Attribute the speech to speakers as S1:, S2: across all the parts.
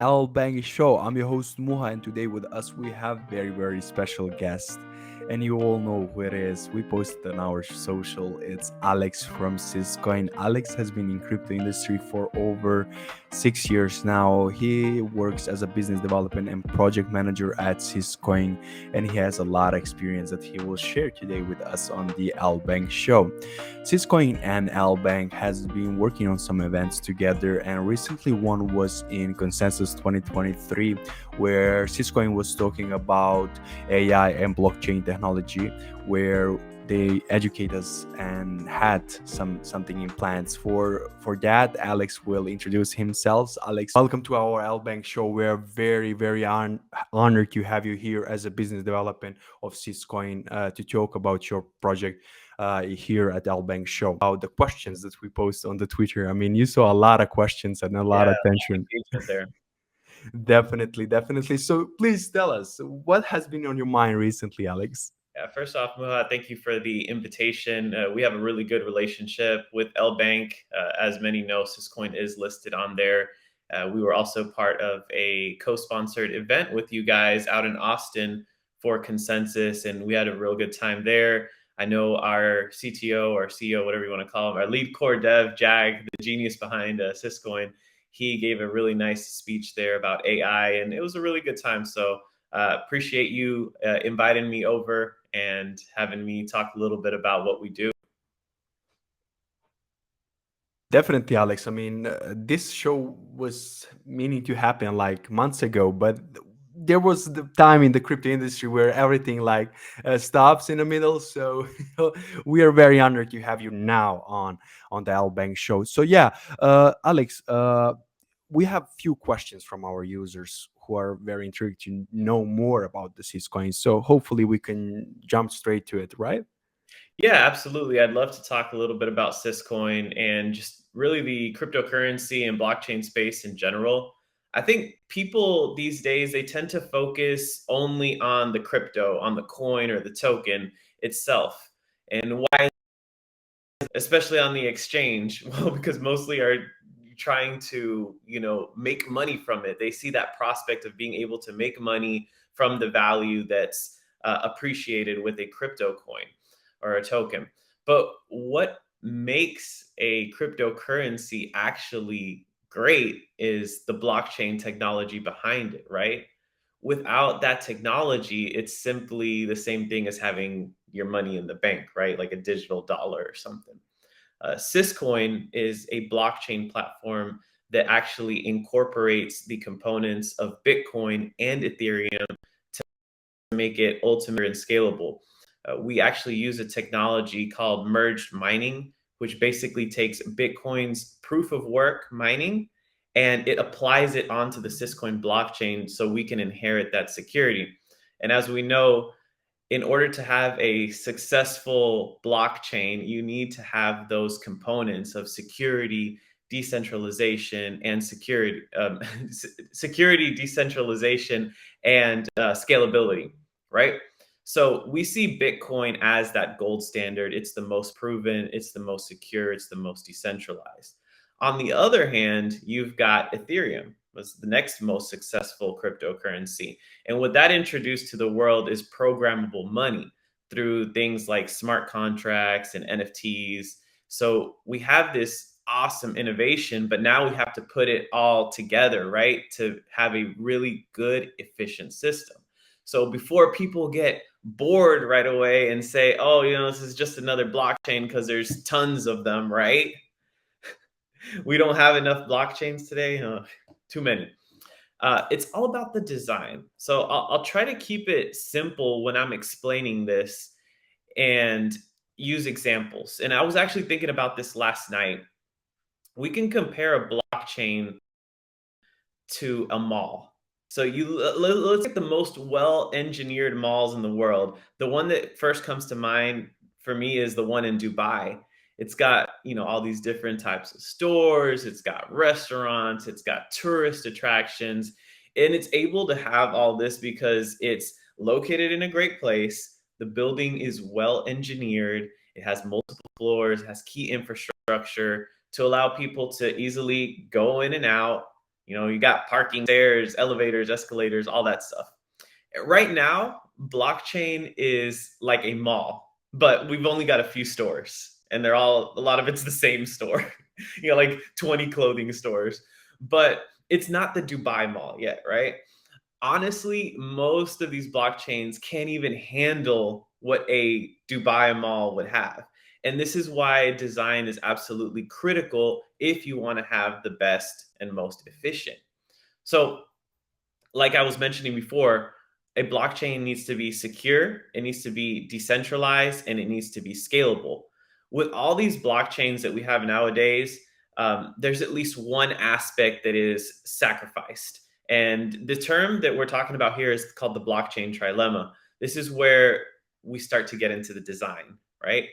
S1: LBank Show. I'm your host Muha, and today with us we have very special guest. And you all know who it is. We posted on our social. It's Alex from SysCoin. Alex has been in crypto industry for over 6 years now. He works as a business development and project manager at SysCoin, and he has a lot of experience that he will share today with us on the LBank Show. SysCoin and LBank has been working on some events together, and recently one was in Consensus 2023, where SysCoin was talking about AI and blockchain technology, where they educate us and had something in plans for that. Alex will introduce himself. Alex, welcome to our LBank Show. We're very honored to have you here as a business development of SysCoin to talk about your project here at LBank Show. About the questions that we post on the Twitter. I mean, you saw a lot of questions and a lot
S2: Yeah,
S1: of attention.
S2: engagement there.
S1: Definitely. So please tell us what has been on your mind recently, Alex.
S2: Yeah, first off, Muha, thank you for the invitation. We have a really good relationship with LBank. As many know, SysCoin is listed on there. We were also part of a co-sponsored event with you guys out in Austin for Consensus, and we had a real good time there. I know our CTO or CEO, whatever you want to call him, our lead core dev, Jag, the genius behind SysCoin, he gave a really nice speech there about AI, and it was a really good time. So appreciate you inviting me over and having me talk a little bit about what we do.
S1: Definitely, Alex. I mean, this show was meaning to happen like months ago, but there was the time in the crypto industry where everything like stops in the middle. So we are very honored to have you now on the LBank Show. So yeah, Alex, we have few questions from our users who are very intrigued to know more about the Syscoins. So hopefully we can jump straight to it, right?
S2: Yeah, absolutely. I'd love to talk a little bit about Syscoin and just really the cryptocurrency and blockchain space in general. I think people these days, they tend to focus only on the crypto, on the coin or the token itself. And why, especially on the exchange? Well, because mostly are trying to, make money from it. They see that prospect of being able to make money from the value that's appreciated with a crypto coin or a token. But what makes a cryptocurrency actually great is the blockchain technology behind it, right? Without that technology, it's simply the same thing as having your money in the bank, right? Like a digital dollar or something. SysCoin is a blockchain platform that actually incorporates the components of Bitcoin and Ethereum to make it ultimate and scalable. We actually use a technology called merged mining, which basically takes Bitcoin's proof of work mining and it applies it onto the SysCoin blockchain so we can inherit that security. And as we know, in order to have a successful blockchain, you need to have those components of security, decentralization, and security, decentralization, and scalability, right? So we see Bitcoin as that gold standard. It's the most proven, it's the most secure, it's the most decentralized. On the other hand, you've got Ethereum, was the next most successful cryptocurrency. And what that introduced to the world is programmable money through things like smart contracts and NFTs. So we have this awesome innovation, but now we have to put it all together, right? To have a really good, efficient system. So before people get bored right away and say, oh, this is just another blockchain because there's tons of them, right? We don't have enough blockchains today. Too many. It's all about the design. So I'll try to keep it simple when I'm explaining this and use examples. And I was actually thinking about this last night. We can compare a blockchain to a mall. So let's take the most well-engineered malls in the world. The one that first comes to mind for me is the one in Dubai. It's got, all these different types of stores, it's got restaurants, it's got tourist attractions, and it's able to have all this because it's located in a great place. The building is well engineered, it has multiple floors, it has key infrastructure. to allow people to easily go in and out. You got parking, stairs, elevators, escalators, all that stuff. Right now, blockchain is like a mall, but we've only got a few stores, and a lot of it's the same store. Like 20 clothing stores, but it's not the Dubai Mall yet, right? Honestly, most of these blockchains can't even handle what a Dubai Mall would have. And this is why design is absolutely critical if you want to have the best and most efficient. So, like I was mentioning before, a blockchain needs to be secure, it needs to be decentralized, and it needs to be scalable. With all these blockchains that we have nowadays, there's at least one aspect that is sacrificed. And the term that we're talking about here is called the blockchain trilemma. This is where we start to get into the design, right?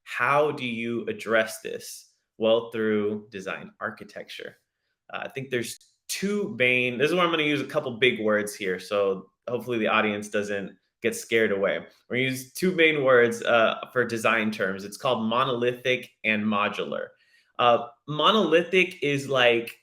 S2: How do you address this? Well, through design architecture. I think there's this is where I'm going to use a couple big words here. So hopefully the audience doesn't get scared away. We're going to use two main words for design terms. It's called monolithic and modular. Monolithic is like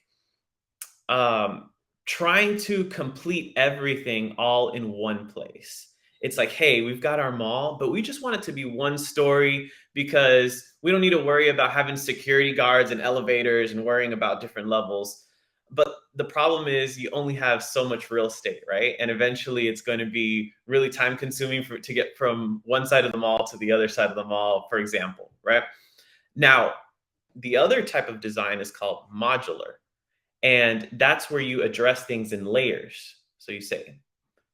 S2: trying to complete everything all in one place. It's like, hey, we've got our mall, but we just want it to be one story because we don't need to worry about having security guards and elevators and worrying about different levels. But the problem is you only have so much real estate, right? And eventually it's going to be really time consuming to get from one side of the mall to the other side of the mall, for example, right? Now, the other type of design is called modular. And that's where you address things in layers. So you say,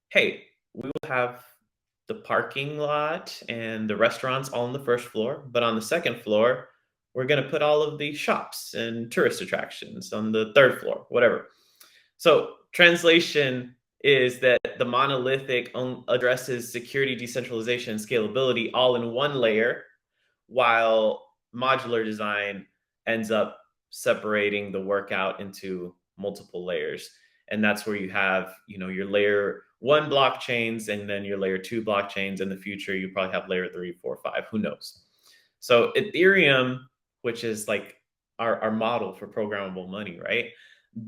S2: hey, we will have the parking lot and the restaurants all on the first floor, but on the second floor, we're going to put all of the shops and tourist attractions on the third floor, whatever. So translation is that the monolithic addresses security, decentralization, and scalability all in one layer, while modular design ends up separating the work out into multiple layers. And that's where you have, your layer 1 blockchains and then your layer 2 blockchains. In the future, you probably have layer 3, 4, 5, who knows? So Ethereum, which is like our model for programmable money, right?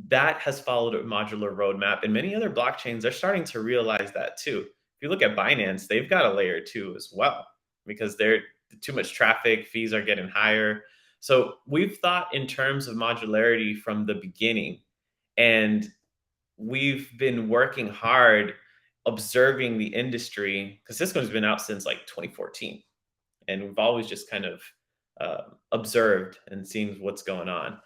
S2: That has followed a modular roadmap, and many other blockchains are starting to realize that too. If you look at Binance, they've got a layer 2 as well because they're too much traffic, fees are getting higher. So we've thought in terms of modularity from the beginning, and we've been working hard observing the industry because SysCoin's been out since like 2014, and we've always just kind of observed and seen what's going on.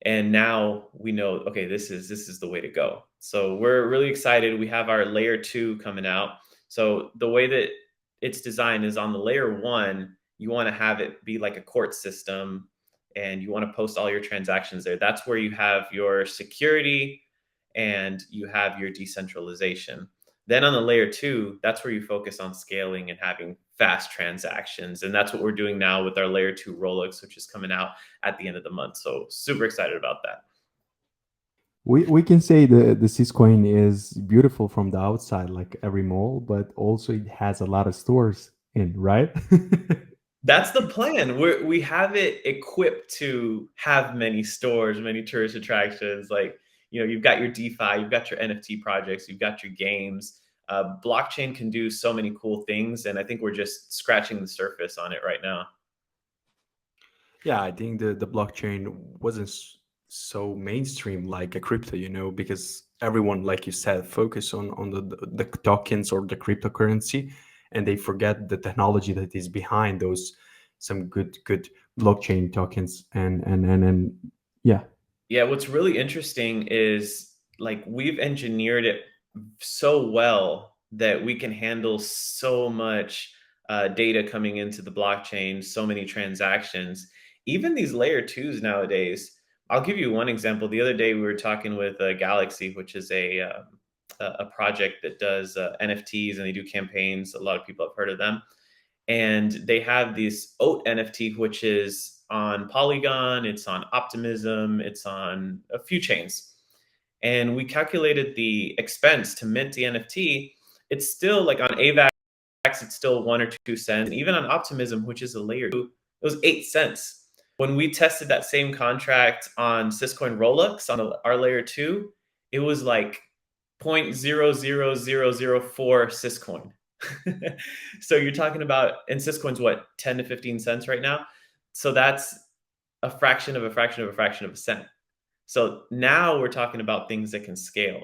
S2: And now we know, okay, this is the way to go. So we're really excited. We have our layer 2 coming out. So the way that it's designed is on the layer 1, you want to have it be like a court system, and you want to post all your transactions there. That's where you have your security and you have your decentralization. Then on the layer 2, that's where you focus on scaling and having fast transactions. And that's what we're doing now with our layer 2 RollUps, which is coming out at the end of the month. So super excited about that.
S1: We can say the SysCoin is beautiful from the outside, like every mall, but also it has a lot of stores in, right?
S2: That's the plan. We have it equipped to have many stores, many tourist attractions. Like, you've got your DeFi, you've got your NFT projects, you've got your games. Blockchain can do so many cool things, and I think we're just scratching the surface on it right now.
S1: Yeah, I think the blockchain wasn't so mainstream like a crypto, because everyone, like you said, focus on the tokens or the cryptocurrency, and they forget the technology that is behind those some good blockchain tokens and yeah.
S2: Yeah, what's really interesting is like we've engineered it so well that we can handle so much data coming into the blockchain, so many transactions. Even these layer 2s nowadays. I'll give you one example. The other day we were talking with Galaxy, which is a project that does NFTs, and they do campaigns. A lot of people have heard of them. And they have this OAT NFT, which is on Polygon, it's on Optimism, it's on a few chains. And we calculated the expense to mint the NFT. It's still like on AVAX, it's still 1 or 2 cents. And even on Optimism, which is a layer 2, it was 8 cents. When we tested that same contract on SysCoin RollUps on our layer two, it was like 0.00004 SysCoin. So you're talking about, and SysCoin's what, 10 to 15 cents right now? So that's a fraction of a fraction of a fraction of a cent. So now we're talking about things that can scale.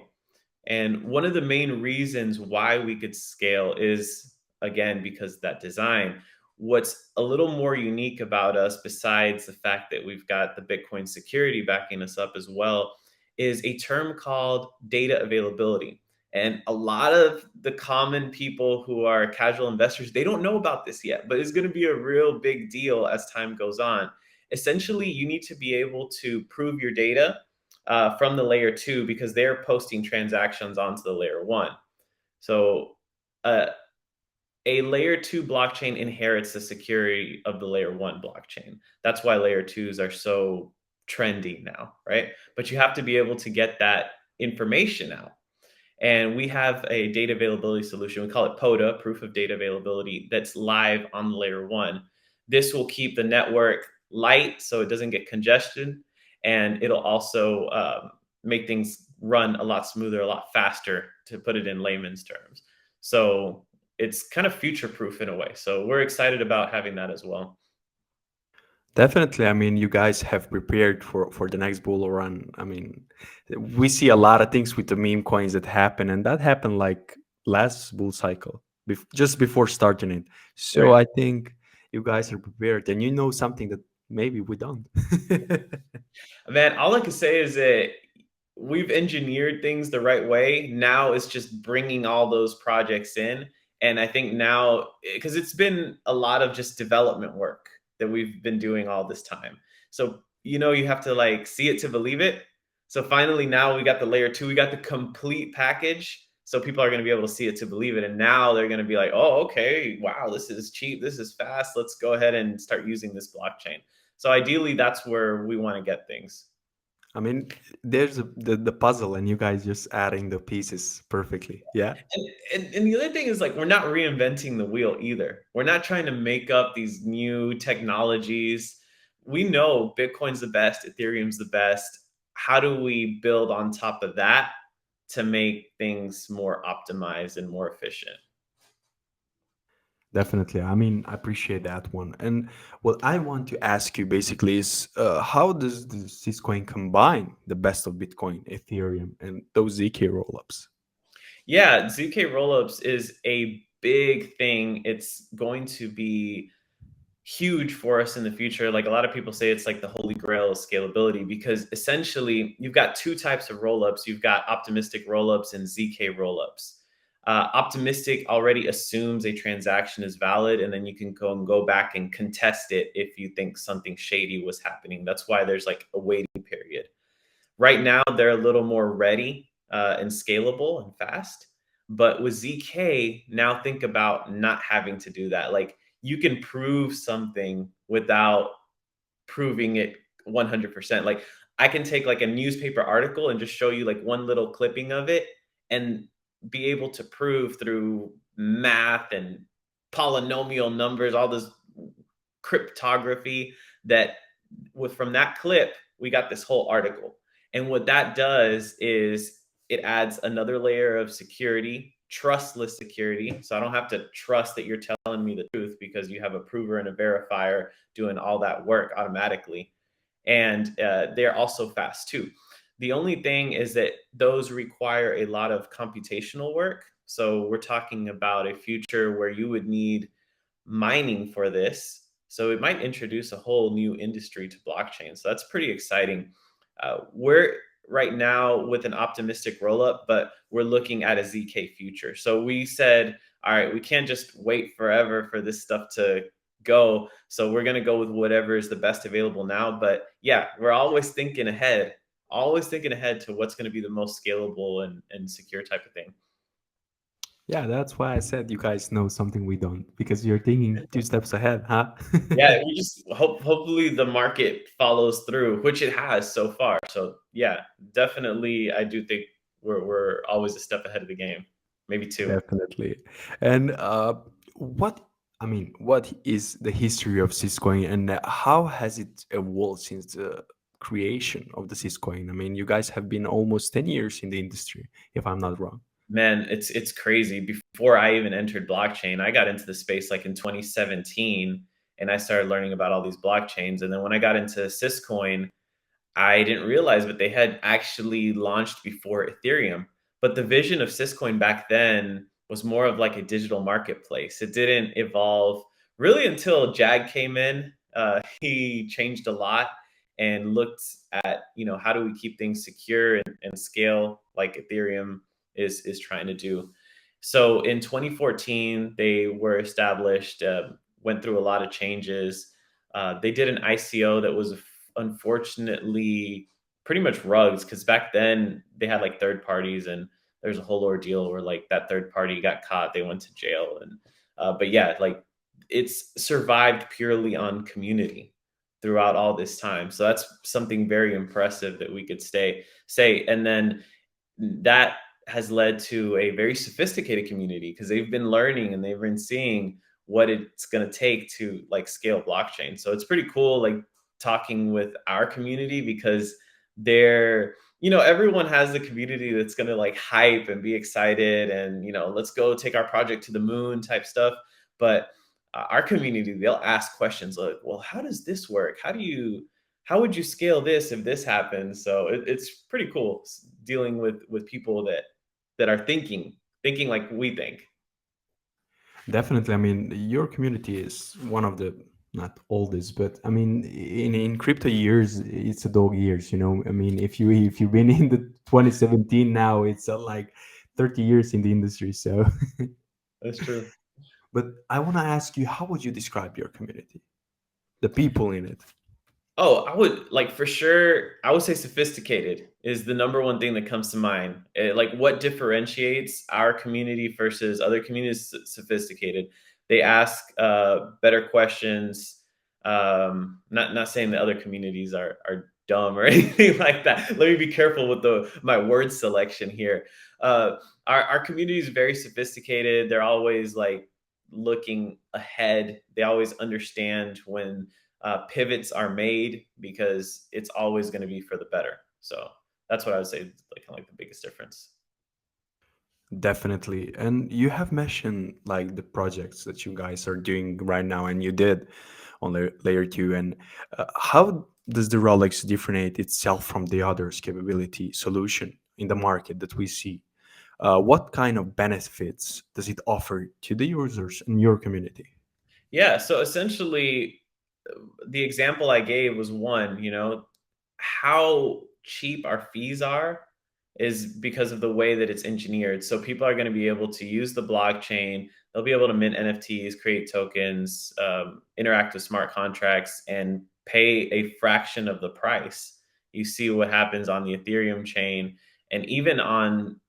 S2: And one of the main reasons why we could scale is, again, because of that design. What's a little more unique about us, besides the fact that we've got the Bitcoin security backing us up as well, is a term called data availability. And a lot of the common people who are casual investors, they don't know about this yet, but it's going to be a real big deal as time goes on. Essentially, you need to be able to prove your data from the layer two because they're posting transactions onto the layer one. So uh, a layer two blockchain inherits the security of the layer one blockchain. That's why layer twos are so trendy now, right? But you have to be able to get that information out. And we have a data availability solution. We call it PODA, proof of data availability, that's live on the layer one. This will keep the network light so it doesn't get congestion. And it'll also make things run a lot smoother, a lot faster, to put it in layman's terms. So it's kind of future proof in a way. So we're excited about having that as well.
S1: Definitely. I mean, you guys have prepared for the next bull run. I mean, we see a lot of things with the meme coins that happen, and that happened like last bull cycle, just before starting it. So
S2: Right.
S1: I think you guys are prepared, and you know something that maybe we don't.
S2: Man, all I can say is that we've engineered things the right way. Now it's just bringing all those projects in. And I think now, because it's been a lot of just development work that we've been doing all this time. So, you have to like see it to believe it. So finally, now we got the layer two, we got the complete package. So people are going to be able to see it to believe it. And now they're going to be like, oh, okay, wow, this is cheap. This is fast. Let's go ahead and start using this blockchain. So ideally, that's where we want to get things.
S1: I mean, there's the puzzle, and you guys just adding the pieces perfectly. Yeah.
S2: And the other thing is, like, we're not reinventing the wheel either. We're not trying to make up these new technologies. We know Bitcoin's the best, Ethereum's the best. How do we build on top of that to make things more optimized and more efficient?
S1: Definitely. I mean, I appreciate that one. And what I want to ask you basically is how does the SysCoin combine the best of Bitcoin, Ethereum, and those ZK rollups?
S2: Yeah, ZK rollups is a big thing. It's going to be huge for us in the future. Like, a lot of people say it's like the holy grail of scalability, because essentially you've got two types of rollups. You've got optimistic rollups and ZK rollups. Optimistic already assumes a transaction is valid, and then you can go back and contest it if you think something shady was happening. That's why there's like a waiting period. Right now, they're a little more ready and scalable and fast. But with ZK, now think about not having to do that. Like, you can prove something without proving it 100%. Like, I can take like a newspaper article and just show you like one little clipping of it and be able to prove through math and polynomial numbers, all this cryptography, that with from that clip, we got this whole article. And what that does is it adds another layer of security, trustless security. So I don't have to trust that you're telling me the truth, because you have a prover and a verifier doing all that work automatically. And they're also fast too. The only thing is that those require a lot of computational work. So we're talking about a future where you would need mining for this. So it might introduce a whole new industry to blockchain. So that's pretty exciting. We're right now with an optimistic rollup, but we're looking at a ZK future. So we said, all right, we can't just wait forever for this stuff to go. So we're going to go with whatever is the best available now. But yeah, we're always thinking ahead to what's going to be the most scalable and secure type of thing.
S1: Yeah, that's why I said you guys know something we don't, because you're thinking two steps ahead, huh?
S2: Yeah, we just hopefully the market follows through, which it has so far. So yeah, definitely, I do think we're always a step ahead of the game, maybe two.
S1: Definitely. And what I mean, what is the history of SysCoin and how has it evolved since the creation of the SysCoin? I mean, you guys have been almost 10 years in the industry, if I'm not wrong.
S2: Man, it's crazy. Before I even entered blockchain, I got into the space like in 2017, and I started learning about all these blockchains. And then when I got into SysCoin, I didn't realize, but they had actually launched before Ethereum. But the vision of Syscoin back then was more of like a digital marketplace. It didn't evolve really until Jag came in. He changed a lot and looked at, how do we keep things secure and scale like Ethereum is trying to do. So in 2014, they were established, went through a lot of changes. They did an ICO that was unfortunately pretty much rugs, because back then they had like third parties, and there's a whole ordeal where like that third party got caught, they went to jail. And but yeah, like it's survived purely on community throughout all this time. So that's something very impressive that we could say. And then that has led to a very sophisticated community, because they've been learning and they've been seeing what it's going to take to like scale blockchain. So it's pretty cool, like talking with our community, because they're, everyone has the community that's going to like hype and be excited and, let's go take our project to the moon type stuff. But our community, they'll ask questions like, well, how does this work? How would you scale this if this happens? So it's pretty cool dealing with people that are thinking like we think.
S1: Definitely. I mean, your community is one of the not oldest, but I mean, in crypto years, it's a dog years. I mean, if you've been in the 2017 now, it's like 30 years in the industry. So,
S2: That's true.
S1: but I want to ask you, how would you describe your community, the people in it?
S2: Oh, I would like for sure. I would say sophisticated is the number one thing that comes to mind. Like what differentiates our community versus other communities? Sophisticated. They ask better questions. Not saying that other communities are dumb or anything like that. Let me be careful with my word selection here. Our community is very sophisticated. They're always like looking ahead. They always understand when pivots are made, because it's always going to be for the better. So that's what I would say, like kind of like the biggest difference.
S1: Definitely. And you have mentioned like the projects that you guys are doing right now, and you did on layer two. And how does the Rolex differentiate itself from the others' capability solution in the market that we see? What kind of benefits does it offer to the users in your community?
S2: Yeah. So essentially, the example I gave was one, how cheap our fees are is because of the way that it's engineered. So people are going to be able to use the blockchain. They'll be able to mint NFTs, create tokens, interact with smart contracts, and pay a fraction of the price. You see what happens on the Ethereum chain, and even on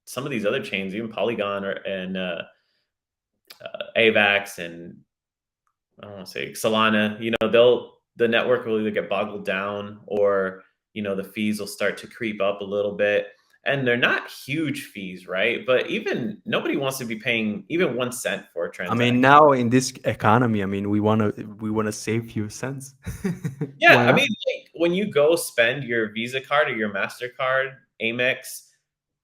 S2: some of these other chains, even Polygon and AVAX, and I don't want to say Solana, the network will either get boggled down, or, the fees will start to creep up a little bit. And they're not huge fees, right? But even nobody wants to be paying even 1 cent for a
S1: I mean,
S2: transaction.
S1: now in this economy, I mean, we wanna save few cents.
S2: Yeah,
S1: Why
S2: I
S1: not?
S2: mean, like when you go spend your Visa card or your MasterCard, Amex,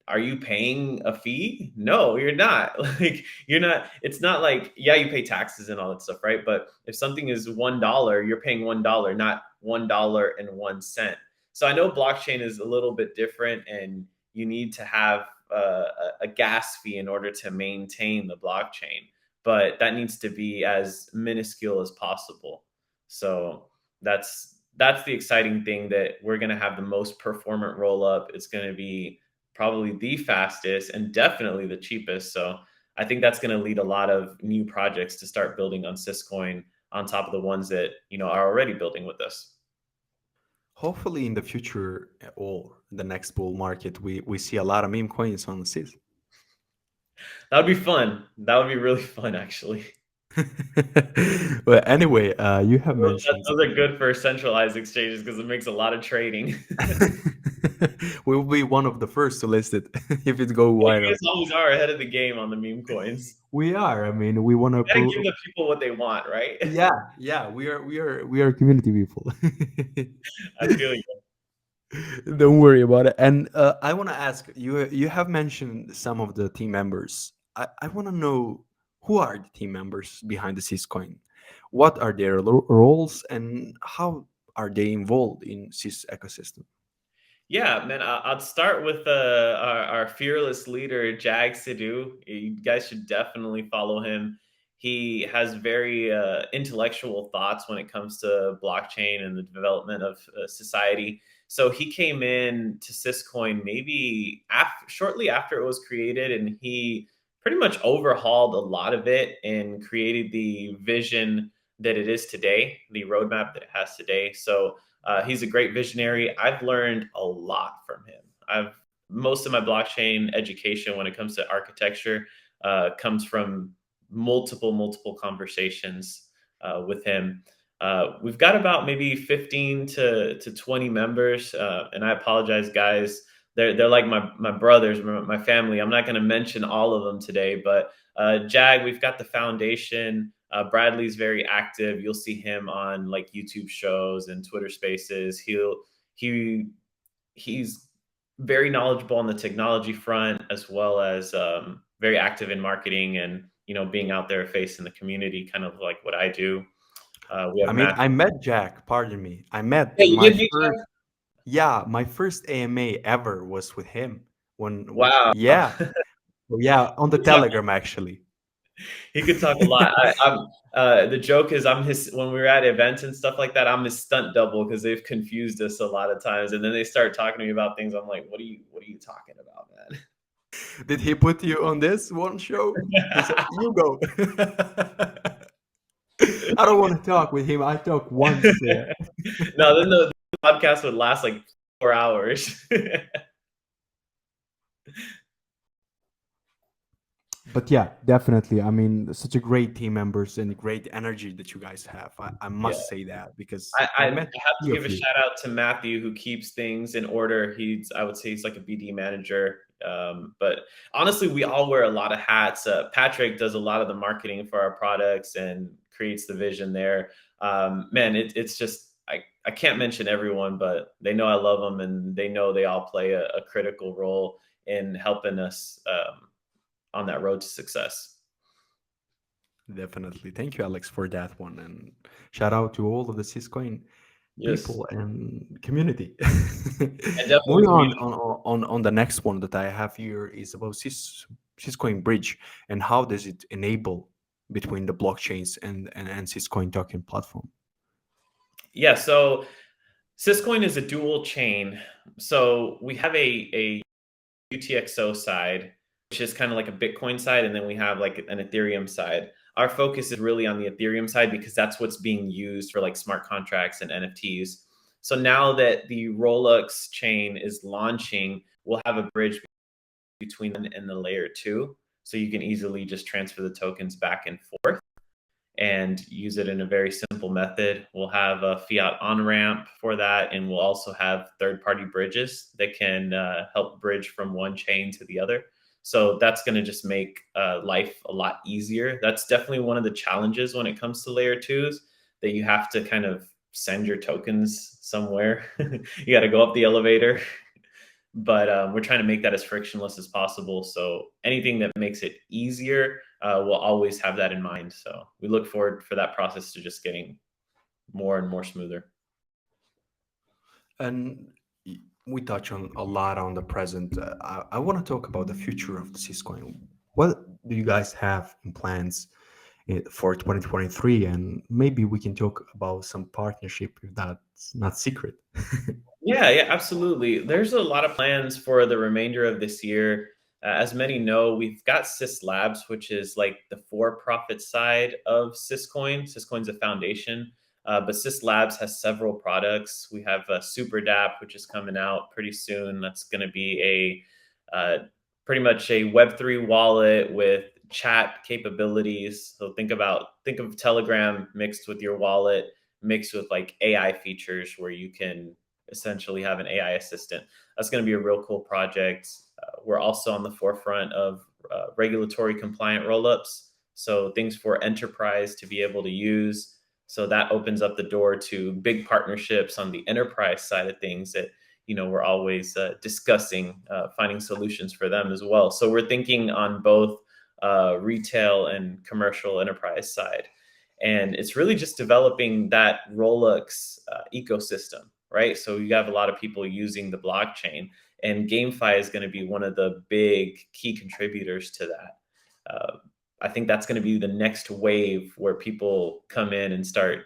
S2: are you paying a fee? No, you're not. Like you're not. It's not like, yeah, you pay taxes and all that stuff, right? But if something is $1, you're paying $1, not $1.01. So I know blockchain is a little bit different, and you need to have a gas fee in order to maintain the blockchain, but that needs to be as minuscule as possible. So that's the exciting thing, that we're going to have the most performant roll up. It's going to be probably the fastest and definitely the cheapest. So I think that's going to lead a lot of new projects to start building on Syscoin on top of the ones that are already building with us.
S1: Hopefully, in the future or the next bull market, we see a lot of meme coins on the Sys.
S2: That would be fun. That would be really fun, actually.
S1: Well, anyway, you have
S2: Those
S1: mentioned
S2: those are good for centralized exchanges because it makes a lot of trading.
S1: We will be one of the first to list it if it go
S2: Yeah, you
S1: viral.
S2: guys always are ahead of the game on the meme coins.
S1: We are. I mean, we want to
S2: You gotta give
S1: prove.
S2: the people what they want, right?
S1: Yeah, yeah. We are community people.
S2: I feel you.
S1: Don't worry about it. And I want to ask you. You have mentioned some of the team members. I want to know who are the team members behind the SysCoin. What are their roles and how are they involved in Sys ecosystem?
S2: Yeah, man, I'd start with our fearless leader, Jag Sidhu. You guys should definitely follow him. He has very intellectual thoughts when it comes to blockchain and the development of society. So he came in to SysCoin maybe shortly after it was created, and he pretty much overhauled a lot of it and created the vision that it is today, the roadmap that it has today. So he's a great visionary. I've learned a lot from him. I've Most of my blockchain education when it comes to architecture comes from multiple conversations with him. We've got about maybe 15 to 20 members, and I apologize, guys. They're like my brothers, my family. I'm not going to mention all of them today, but Jag, we've got the foundation. Bradley's very active. You'll see him on like YouTube shows and Twitter Spaces. He he's very knowledgeable on the technology front, as well as very active in marketing and being out there facing the community, kind of like what I do. We
S1: I
S2: have
S1: mean,
S2: Matt.
S1: I met Jack. Pardon me. I met
S2: Hey, you
S1: my
S2: did meet
S1: first.
S2: Jack?
S1: Yeah, my first AMA ever was with him.
S2: Wow.
S1: Yeah, yeah, on the
S2: He could talk,
S1: Telegram actually.
S2: he could talk a lot. The joke is I'm his when we were at events and stuff like that. I'm his stunt double because they've confused us a lot of times, and then they start talking to me about things. I'm like, what are you talking about, man?
S1: Did he put you on this one show? He said, "You go." I don't want to talk with him. I talk once there.
S2: No, then the podcast would last like 4 hours.
S1: But yeah, definitely. I mean, such a great team members and great energy that you guys have. I
S2: Yeah.
S1: must say that because
S2: I
S1: I
S2: have
S1: met
S2: to
S1: few
S2: give
S1: of
S2: a
S1: you.
S2: shout out to Matthew who keeps things in order. I would say he's like a BD manager. But honestly, we all wear a lot of hats. Patrick does a lot of the marketing for our products and creates the vision there. Man, it's just I can't mention everyone, but they know I love them and they know they all play a critical role in helping us on that road to success.
S1: Definitely. Thank you, Alex, for that one. And shout out to all of the SysCoin
S2: Yes,
S1: people and community.
S2: and definitely
S1: Moving on,
S2: community.
S1: on the next one that I have here is about SysCoin Bridge and how does it enable between the blockchains and SysCoin token platform.
S2: Yeah, so Syscoin is a dual chain. So we have a UTXO side, which is kind of like a Bitcoin side, and then we have like an Ethereum side. Our focus is really on the Ethereum side because that's what's being used for like smart contracts and NFTs. So now that the RollUps chain is launching, we'll have a bridge between them and the layer two. So you can easily just transfer the tokens back and forth and use it in a very simple method. We'll have a fiat on ramp for that, and we'll also have third party bridges that can help bridge from one chain to the other. So that's going to just make life a lot easier. That's definitely one of the challenges when it comes to layer twos that you have to kind of send your tokens somewhere. You got to go up the elevator, but we're trying to make that as frictionless as possible. So anything that makes it easier, we'll always have that in mind. So we look forward for that process to just getting more and more smoother.
S1: And we touch on a lot on the present. I want to talk about the future of the Syscoin. What do you guys have in plans for 2023? And maybe we can talk about some partnership if that's not secret.
S2: Yeah, absolutely. There's a lot of plans for the remainder of this year. As many know, we've got Sys Labs, which is like the for-profit side of SysCoin. SysCoin's a foundation, but Sys Labs has several products. We have a Super DApp, which is coming out pretty soon. That's going to be pretty much a Web3 wallet with chat capabilities. So think of Telegram mixed with your wallet, mixed with like AI features where you can essentially have an AI assistant. That's going to be a real cool project. We're also on the forefront of regulatory compliant rollups, so things for enterprise to be able to use. So that opens up the door to big partnerships on the enterprise side of things that we're always discussing, finding solutions for them as well. So we're thinking on both retail and commercial enterprise side. And it's really just developing that Rolex ecosystem, right? So you have a lot of people using the blockchain, and GameFi is going to be one of the big key contributors to that. I think that's going to be the next wave where people come in and start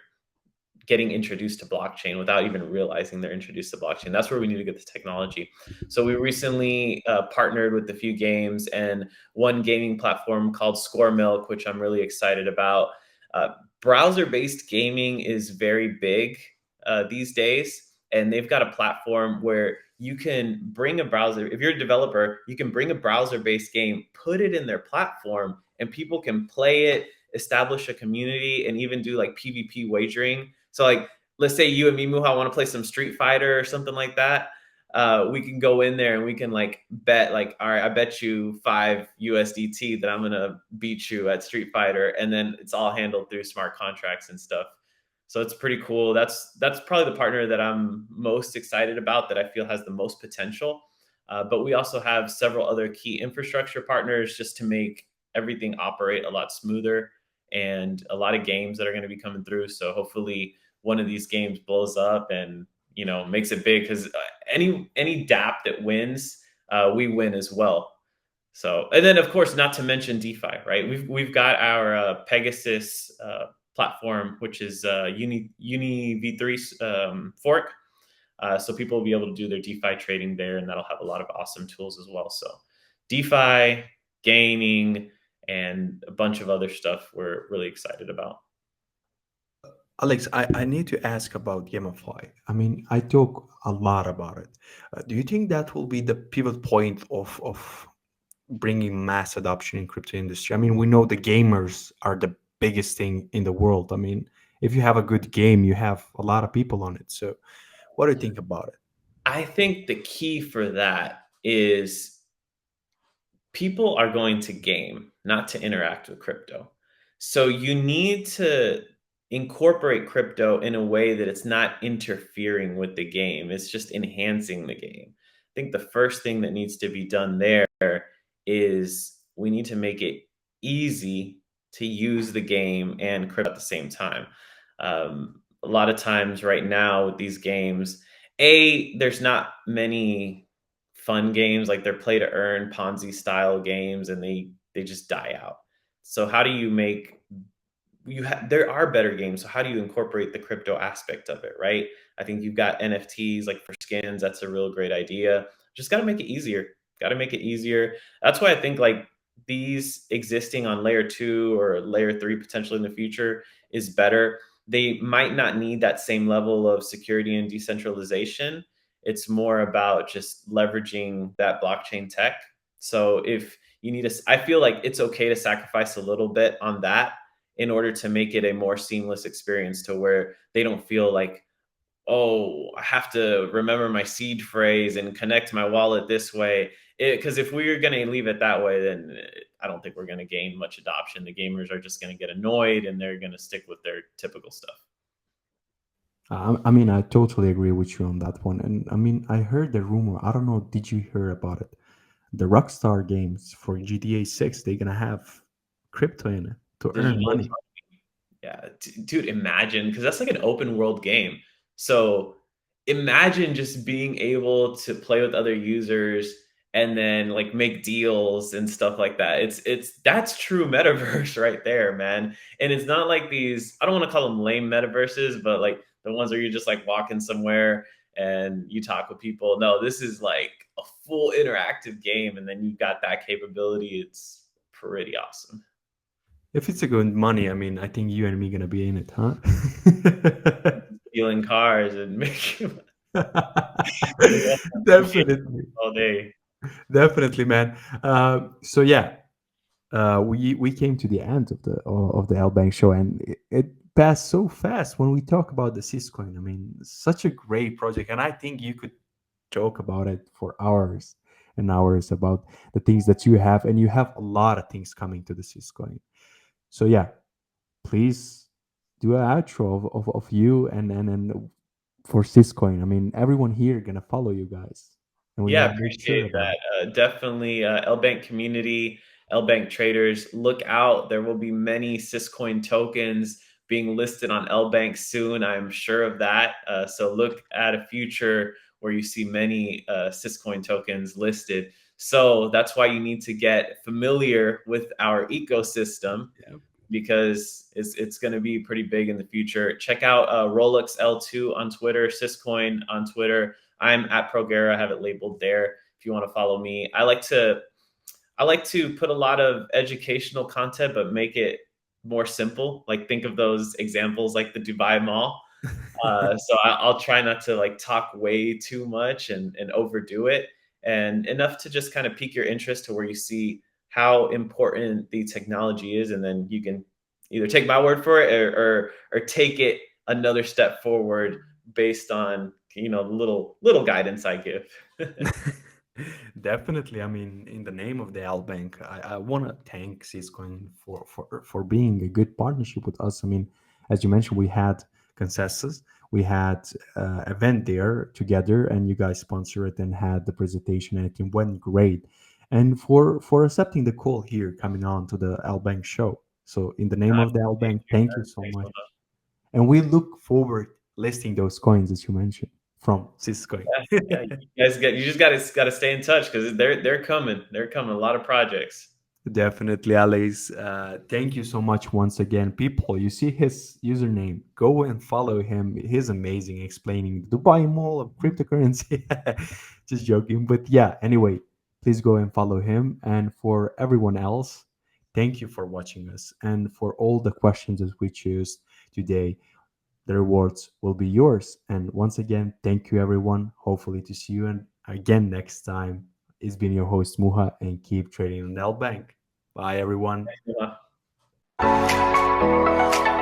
S2: getting introduced to blockchain without even realizing they're introduced to blockchain. That's where we need to get the technology. So we recently partnered with a few games and one gaming platform called Score Milk, which I'm really excited about. Browser-based gaming is very big these days, and they've got a platform where you can bring a browser. If you're a developer, you can bring a browser-based game, put it in their platform, and people can play it, establish a community, and even do like PvP wagering. So like, let's say you and me, Muha, want to play some Street Fighter or something like that. We can go in there and we can like bet like, all right, I bet you 5 USDT that I'm going to beat you at Street Fighter. And then it's all handled through smart contracts and stuff. So it's pretty cool. That's probably the partner that I'm most excited about, that I feel has the most potential. But we also have several other key infrastructure partners just to make everything operate a lot smoother, and a lot of games that are going to be coming through. So hopefully one of these games blows up and makes it big, because any DApp that wins, we win as well. So, and then of course, not to mention DeFi, right? We've got our Pegasus platform, which is Uni V3 fork. So people will be able to do their DeFi trading there, and that'll have a lot of awesome tools as well. So DeFi, gaming, and a bunch of other stuff we're really excited about.
S1: Alex, I need to ask about gamify. I mean, I talk a lot about it. Do you think that will be the pivot point of bringing mass adoption in crypto industry? I mean, we know the gamers are the biggest thing in the world. I mean, if you have a good game, you have a lot of people on it. So, what do you think about it?
S2: I think the key for that is people are going to game, not to interact with crypto. So you need to incorporate crypto in a way that it's not interfering with the game, it's just enhancing the game. I think the first thing that needs to be done there is we need to make it easy to use the game and crypto at the same time. A lot of times right now with these games, there's not many fun games, like they're play to earn Ponzi style games, and they just die out. So how do you make there are better games, so how do you incorporate the crypto aspect of it, right? I think you've got NFTs like for skins. That's a real great idea. Just got to make it easier. Got to make it easier. That's why I think like these existing on layer 2 or layer 3 potentially in the future is better. They might not need that same level of security and decentralization. It's more about just leveraging that blockchain tech. So if you need I feel like it's okay to sacrifice a little bit on that in order to make it a more seamless experience, to where they don't feel like, oh, I have to remember my seed phrase and connect my wallet this way. Because if we're going to leave it that way, then I don't think we're going to gain much adoption. The gamers are just going to get annoyed, and they're going to stick with their typical stuff.
S1: I mean, I totally agree with you on that one. And I mean, I heard the rumor. I don't know. Did you hear about it? The Rockstar games for GTA 6, they're gonna have crypto in it to earn
S2: Digital.
S1: money.
S2: Yeah, dude, imagine, because that's like an open world game. So imagine just being able to play with other users and then like make deals and stuff like that. That's true metaverse right there, man. And it's not like these, I don't want to call them lame metaverses, but like the ones where you're just like walking somewhere and you talk with people. No, this is like a full interactive game, and then you've got that capability. It's pretty awesome.
S1: If it's a good money, I mean, I think you and me gonna be in it, huh?
S2: Stealing cars and making
S1: Definitely,
S2: all day.
S1: definitely, man. So yeah, we came to the end of the LBank show, and pass so fast when we talk about the SysCoin. I mean, such a great project, and I think you could joke about it for hours and hours about the things that you have, and you have a lot of things coming to the SysCoin. So yeah, please do an outro of you and for SysCoin. I mean, everyone here gonna follow you guys, and we
S2: Yeah,
S1: want to make
S2: appreciate
S1: sure of that.
S2: that. Definitely, LBank community, LBank traders, look out. There will be many SysCoin tokens being listed on LBank soon. I'm sure of that. So look at a future where you see many SysCoin tokens listed. So that's why you need to get familiar with our ecosystem
S1: Yeah.
S2: because it's going to be pretty big in the future. Check out RollUps L2 on Twitter, SysCoin on Twitter. I'm at ProGuerra. I have it labeled there if you want to follow me. I like to put a lot of educational content, but make it more simple. Like think of those examples like the Dubai Mall. So I'll try not to like talk way too much and overdo it, and enough to just kind of pique your interest to where you see how important the technology is, and then you can either take my word for it or take it another step forward based on little guidance I give.
S1: Definitely. I mean, in the name of the LBank, I want to thank SysCoin for being a good partnership with us. I mean, as you mentioned, we had consensus, we had event there together, and you guys sponsored it and had the presentation, and it went great. And for accepting the call here, coming on to the LBank show. So, in the name of the LBank, thank you so
S2: Thanks
S1: much,
S2: so much.
S1: and we look forward listing those coins that you mentioned from SysCoin.
S2: Yeah, yeah. You just gotta stay in touch because they're coming. They're coming. A lot of projects.
S1: Definitely, Alex. Thank you so much once again. People, you see his username. Go and follow him. He's amazing explaining Dubai Mall of cryptocurrency. Just joking. But yeah, anyway, please go and follow him. And for everyone else, thank you for watching us. And for all the questions that we choose today, the rewards will be yours. And once again, thank you, everyone. Hopefully, to see you and again next time. It's been your host, Muha, and keep trading on L Bank. Bye, everyone.
S2: Yeah.